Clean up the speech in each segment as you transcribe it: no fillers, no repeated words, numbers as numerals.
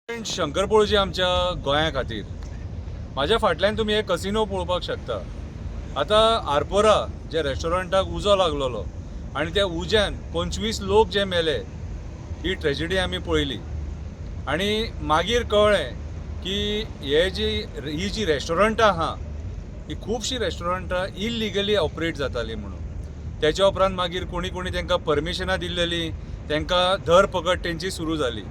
शंकरपोळजी आमच्या गोंया खातीर म्हाज्या फाटल्यान तुमी एक कसिनो पळोवपाक शकता। आता आरपोरा जे रेस्टॉरंटाक उजो लागलेलो आनी त्या उज्यान 25 लोक जे मेले, ही ट्रेजेडी आमी पळयली। आनी मागीर कळ्ळें की ही जी रेस्टॉरंटां आहा ही खुबशीं रेस्टॉरंटां इल्लिगली ऑपरेट जातालीं म्हणून। त्याच्या उपरांत मागीर कोणी कोणी तांकां परमिशनां दिल्लेलीं, तांकां धरपकड तेंची सुरू जाली।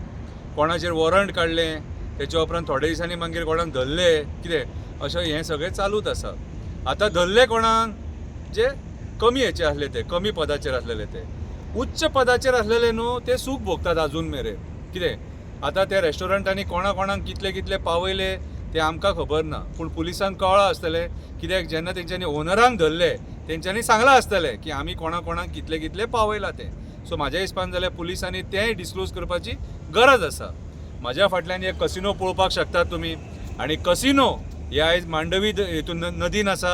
कोणाचेर वॉरंट काडलें, त्याच्या उपरांत थोड्या दिसांनी मागीर कोणाक धरले, कितें अशें हें सगळें चालूच आसा। आतां धरले कोणाक, जे कमी हेचे आसले, ते कमी पदाचेर आसलेले, ते उच्च पदाचेर आसलेले न्हू, ते सूख भोगतात आजून मेरेन। कितें आतां त्या रेस्टॉरंटांनी कोणाक कितले कितले पावयले ते आमकां खबर ना, पूण पुलिसांक कळ्ळां आसतलें, कित्याक जेन्ना तेंच्यांनी ओनरांक धरले तेंच्यांनी सांगलां आसतलें की आमी कोणाक कितले कितले पावयला तें। सो म्हाज्या हिसपान जाल्यार पुलिसांनी तेंय डिस्क्लोज करपाची गरज आसा। म्हाज्या फाटल्यान एक कसिनो पळोवपाक शकतात तुमी, आनी कसिनो हे आयज मांडवी हितून नदीन आसा,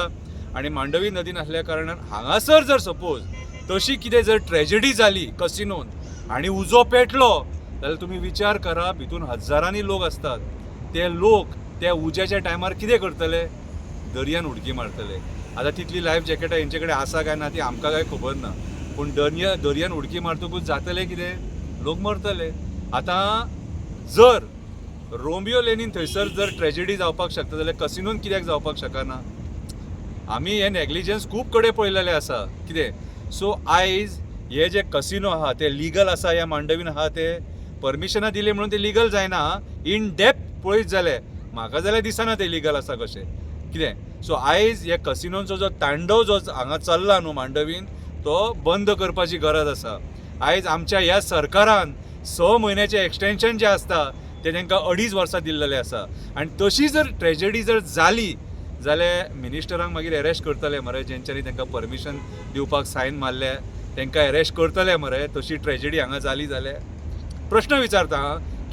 आनी मांडवी नदीन आसल्या कारणान हांगासर जर सपोज तशी कितें जर ट्रेजेडी जाली कसिनोन आनी उजो पेटलो जाल्यार तुमी विचार करा, भितून हजारांनी लोक असतात, ते लोक त्या उज्याच्या टायमार कितें करतले? दर्यान उडकी मारतले। आतां तितली लायफ जॅकेटां हेंचे कडेन आसा काय ना ती आमकां काय खबर ना, पूण दर्यान उडकी मारतकूच जातलें कितें? लोक मरतले। आतां जर रोमियो लेनीन थंयसर जर ट्रेजेडी जावपाक शकता जाल्यार कसिनोन कित्याक जावपाक शकना? आमी हे नेग्लिजन्स खूब कडेन पळयलेले आसा। कितें सो आयज हे जे कसिनो आहा ते लिगल आसा, ह्या मांडवीन आहा ते परमिशनां दिली म्हणून ते लिगल जायना। इन डेप्थ पळयत जाल्यार म्हाका जाल्यार दिसना ते लिगल आसा कशें। कितें सो आयज हे कसिनोंचो जो तांडव जो हांगा चल्ला न्हू मांडवीन, तो बंद करपाची गरज आसा। आयज आमच्या ह्या सरकारान 6 म्हयन्याचें एक्सटेन्शन जें आसता तें तांकां 2.5 वर्सां दिल्लेलें आसा। आनी तशी जर ट्रेजेडी जर जाली जाल्यार मिनिस्टरांक मागीर अरेस्ट करतले मरे, जेंच्यांनी तांकां परमिशन दिवपाक सायन मारल्या तांकां अरेस्ट करतले मरे, तशी ट्रेजेडी हांगा जाली जाल्यार। प्रश्न विचारता,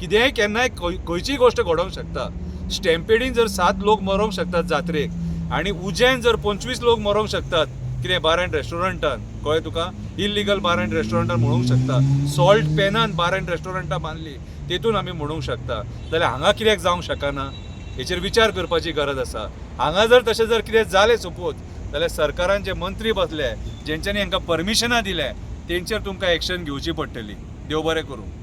कितेंय केन्नाय खंयचीय गोश्ट घडोवंक शकता। स्टॅम्पेडीन जर 7 लोक मरोंक शकतात जात्रेक, आनी उज्यान जर 25 लोक मरोंक शकतात, कितें बार एंड रेस्टॉरंटान, कळ्ळें तुका? इल्लिगल बार एंड रेस्टॉरंटान म्हणूंक शकता। सॉल्ट पेनान बार एंड रेस्टॉरंटां बांदली, तेतून आमी म्हणूंक शकता, जाल्यार हांगा कित्याक जावंक शकना? हेचेर विचार करपाची गरज आसा। हांगा जर तशें जर कितें जालें सपोज जाल्यार सरकारान जे मंत्री बसले, जेंच्यांनी हांकां परमिशनां दिल्या, तेंचेर तुमकां एक्शन घेवची पडटली। देव बरें करूं।